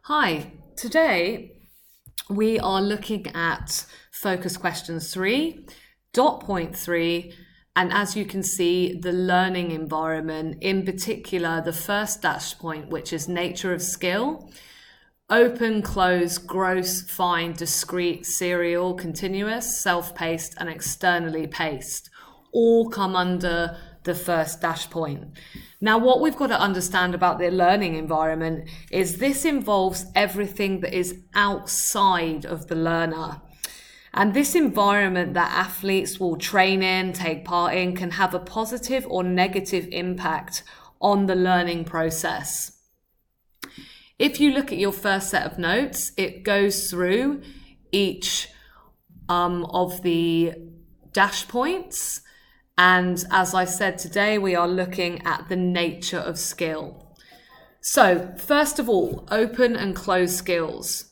Hi, today we are looking at focus questions 3, dot point 3, and as you can see, the learning environment, in particular, the first dash point, which is nature of skill, open, close, gross, fine, discrete, serial, continuous, self-paced, and externally paced, all come under the first dash point. Now, what we've got to understand about the learning environment is this involves everything that is outside of the learner. And this environment that athletes will train in, take part in, can have a positive or negative impact on the learning process. If you look at your first set of notes, it goes through each of the dash points. And as I said, today we are looking at the nature of skill. So first of all, open and closed skills.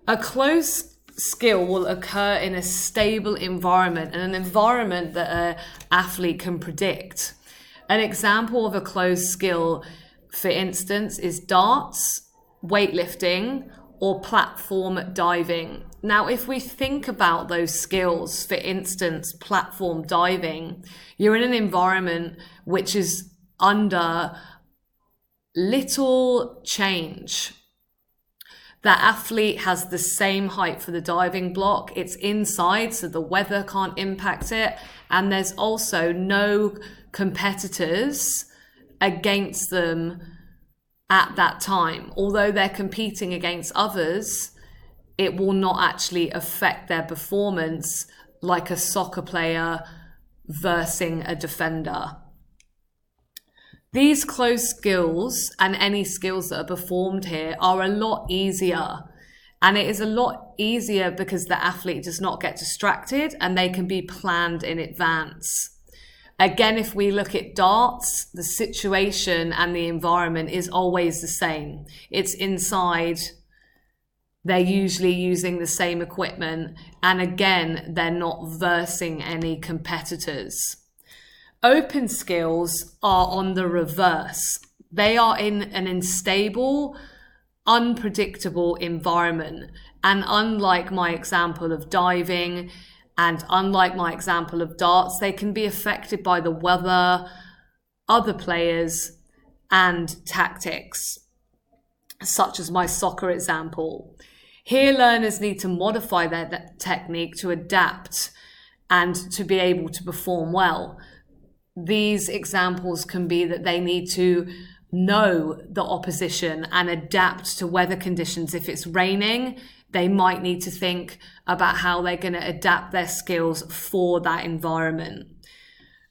A closed skill will occur in a stable environment and an environment that an athlete can predict. An example of a closed skill, for instance, is darts, weightlifting, or platform diving. Now, if we think about those skills, for instance, platform diving, you're in an environment which is under little change. That athlete has the same height for the diving block. It's inside, so the weather can't impact it. And there's also no competitors against them at that time. Although they're competing against others, it will not actually affect their performance like a soccer player versing a defender. These closed skills and any skills that are performed here are a lot easier. And it is a lot easier because the athlete does not get distracted and they can be planned in advance. Again, if we look at darts, the situation and the environment is always the same. It's inside. They're usually using the same equipment. And again, they're not versing any competitors. Open skills are on the reverse. They are in an unstable, unpredictable environment. And unlike my example of diving, and unlike my example of darts, they can be affected by the weather, other players, and tactics, such as my soccer example. Here, learners need to modify their technique to adapt and to be able to perform well. These examples can be that they need to know the opposition and adapt to weather conditions. If it's raining, they might need to think about how they're going to adapt their skills for that environment.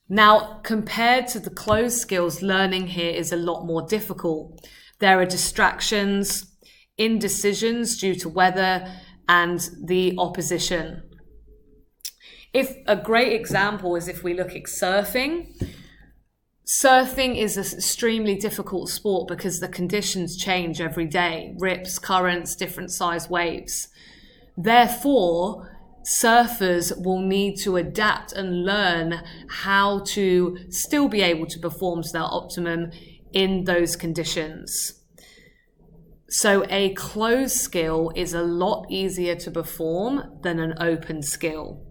Now, compared to the closed skills, learning here is a lot more difficult. There are distractions, indecisions due to weather and the opposition. If a great example is if we look at surfing. Surfing is an extremely difficult sport because the conditions change every day. Rips, currents, different size waves. Therefore, surfers will need to adapt and learn how to still be able to perform to their optimum in those conditions. So a closed skill is a lot easier to perform than an open skill.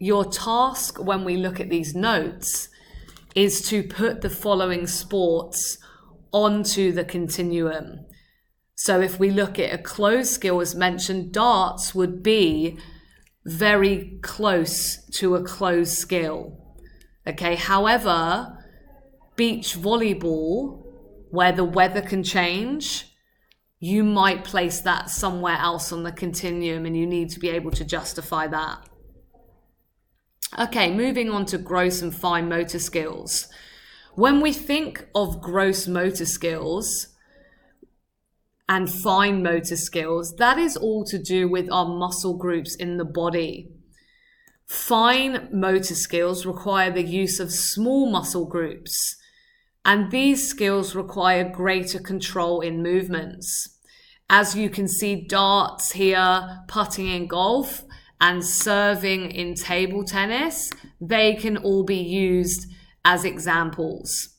Your task when we look at these notes is to put the following sports onto the continuum. So if we look at a closed skill, as mentioned, darts would be very close to a closed skill. Okay, however, beach volleyball, where the weather can change, you might place that somewhere else on the continuum and you need to be able to justify that. Okay, moving on to gross and fine motor skills. When we think of gross motor skills and fine motor skills, that is all to do with our muscle groups in the body. Fine motor skills require the use of small muscle groups, and these skills require greater control in movements. As you can see, darts here, putting in golf, and serving in table tennis, they can all be used as examples.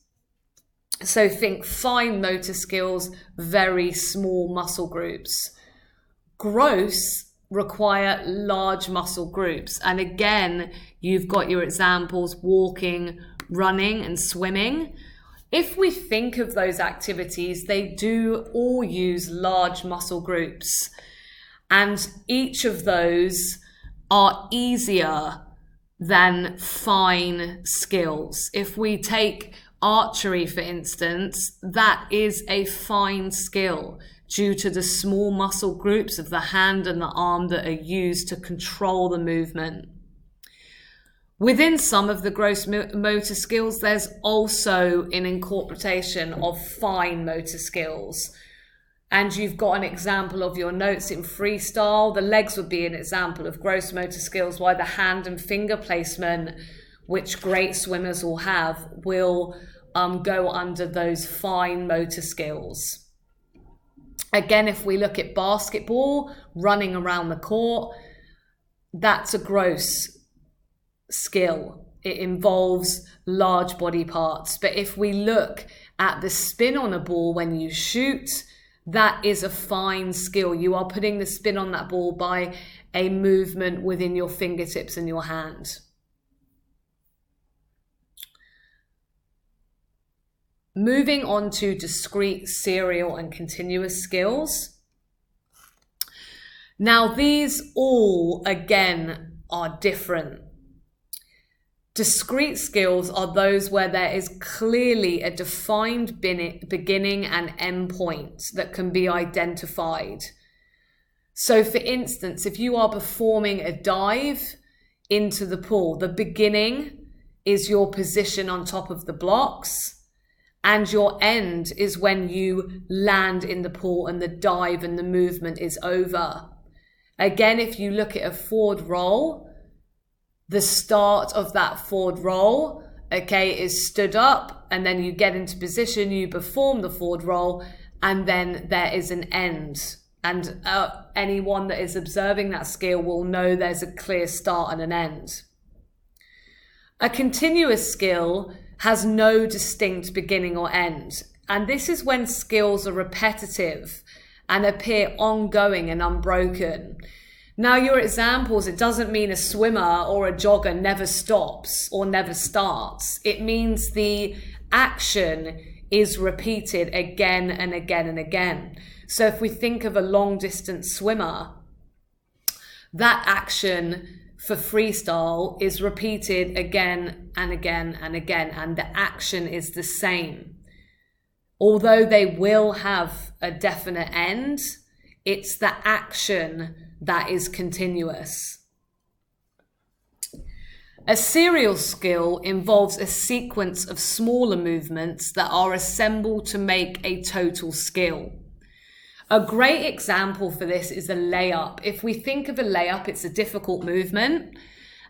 So think fine motor skills, very small muscle groups. Gross require large muscle groups. And again, you've got your examples, walking, running, and swimming. If we think of those activities, they do all use large muscle groups. And each of those are easier than fine skills. If we take archery, for instance, that is a fine skill due to the small muscle groups of the hand and the arm that are used to control the movement. Within some of the gross motor skills, there's also an incorporation of fine motor skills. And you've got an example of your notes in freestyle. The legs would be an example of gross motor skills, while the hand and finger placement, which great swimmers will have, will go under those fine motor skills. Again, if we look at basketball, running around the court, that's a gross skill. It involves large body parts. But if we look at the spin on a ball when you shoot, that is a fine skill. You are putting the spin on that ball by a movement within your fingertips and your hand. Moving on to discrete, serial, and continuous skills. Now, these all, again, are different. Discrete skills are those where there is clearly a defined beginning and end point that can be identified. So, for instance, if you are performing a dive into the pool, the beginning is your position on top of the blocks, and your end is when you land in the pool and the dive and the movement is over. Again, if you look at a forward roll, the start of that forward roll, okay, is stood up, and then you get into position, you perform the forward roll, and then there is an end. And anyone that is observing that skill will know there's a clear start and an end. A continuous skill has no distinct beginning or end. And this is when skills are repetitive and appear ongoing and unbroken. Now, your examples, it doesn't mean a swimmer or a jogger never stops or never starts. It means the action is repeated again and again and again. So if we think of a long distance swimmer, that action for freestyle is repeated again and again and again, and the action is the same. Although they will have a definite end, it's the action that is continuous. A serial skill involves a sequence of smaller movements that are assembled to make a total skill. A great example for this is a layup. If we think of a layup, it's a difficult movement,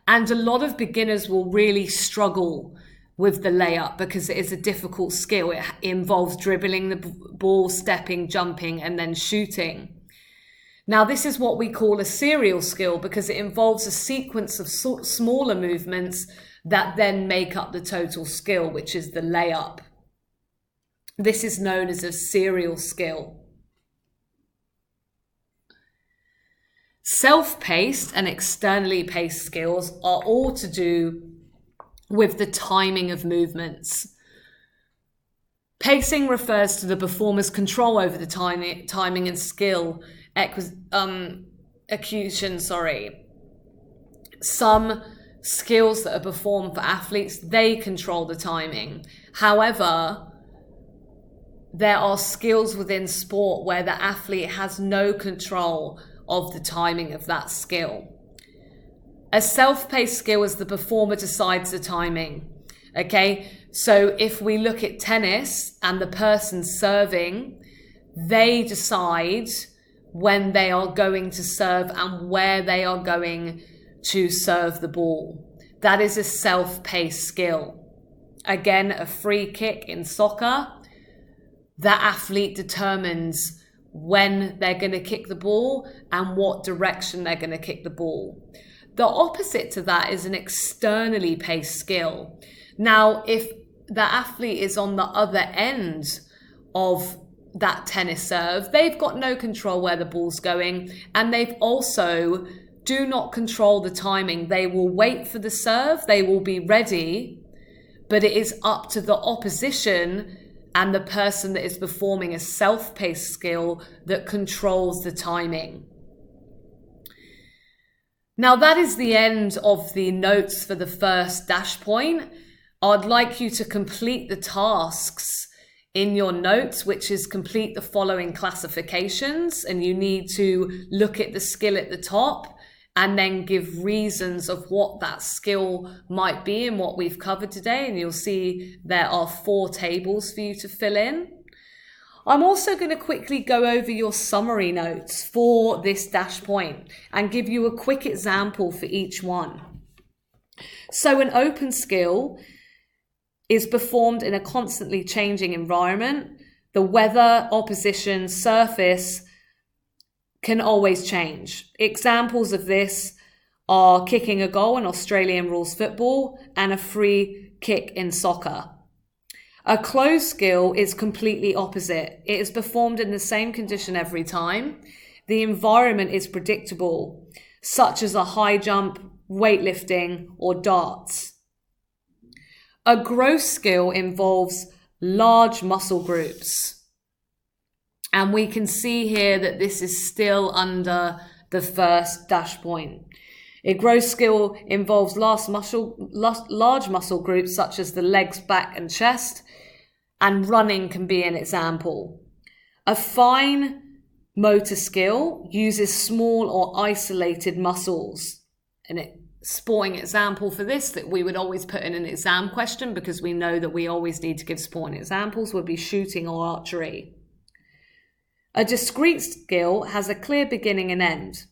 and a lot of beginners will really struggle with the layup because it is a difficult skill. It involves dribbling the ball, stepping, jumping, and then shooting. Now, this is what we call a serial skill because it involves a sequence of smaller movements that then make up the total skill, which is the layup. This is known as a serial skill. Self-paced and externally paced skills are all to do with the timing of movements. Pacing refers to the performer's control over the timing and skill execution. Some skills that are performed for athletes, they control the timing. However, there are skills within sport where the athlete has no control of the timing of that skill. A self-paced skill is the performer decides the timing. Okay, so if we look at tennis and the person serving, they decide when they are going to serve and where they are going to serve the ball. That is a self-paced skill. Again, a free kick in soccer, the athlete determines when they're going to kick the ball and what direction they're going to kick the ball. The opposite to that is an externally paced skill. Now, if the athlete is on the other end of that tennis serve, they've got no control where the ball's going, and they've also do not control the timing. They will wait for the serve, they will be ready, but it is up to the opposition and the person that is performing a self-paced skill that controls the timing. Now that is the end of the notes for the first dash point. I'd like you to complete the tasks in your notes, which is complete the following classifications, and you need to look at the skill at the top and then give reasons of what that skill might be and what we've covered today. And you'll see there are 4 tables for you to fill in. I'm also going to quickly go over your summary notes for this dash point and give you a quick example for each one. So an open skill is performed in a constantly changing environment. The weather, opposition, surface can always change. Examples of this are kicking a goal in Australian rules football and a free kick in soccer. A closed skill is completely opposite. It is performed in the same condition every time. The environment is predictable, such as a high jump, weightlifting, or darts. A growth skill involves large muscle groups. And we can see here that this is still under the first dash point. A growth skill involves large muscle groups such as the legs, back, and chest, and running can be an example. A fine motor skill uses small or isolated muscles. And sporting example for this that we would always put in an exam question, because we know that we always need to give sporting examples, would be shooting or archery. A discrete skill has a clear beginning and end,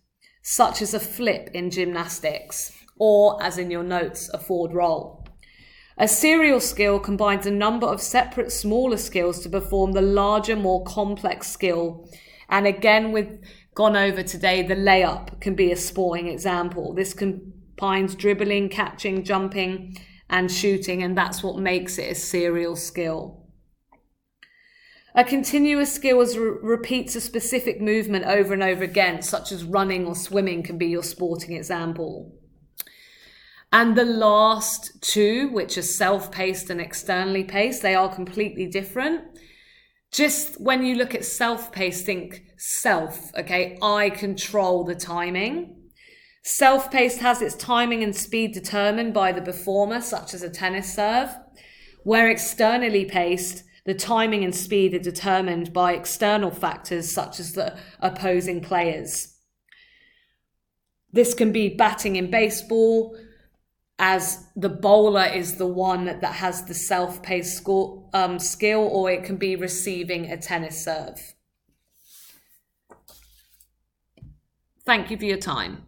such as a flip in gymnastics, or, as in your notes, a forward roll. A serial skill combines a number of separate smaller skills to perform the larger, more complex skill. And again, we've gone over today, the layup can be a sporting example. This combines dribbling, catching, jumping, and shooting, and that's what makes it a serial skill. A continuous skill repeats a specific movement over and over again, such as running or swimming can be your sporting example. And the last 2, which are self-paced and externally paced, they are completely different. Just when you look at self-paced, think self, okay? I control the timing. Self-paced has its timing and speed determined by the performer, such as a tennis serve, where externally paced, the timing and speed are determined by external factors such as the opposing players. This can be batting in baseball, as the bowler is the one that has the self-paced skill, or it can be receiving a tennis serve. Thank you for your time.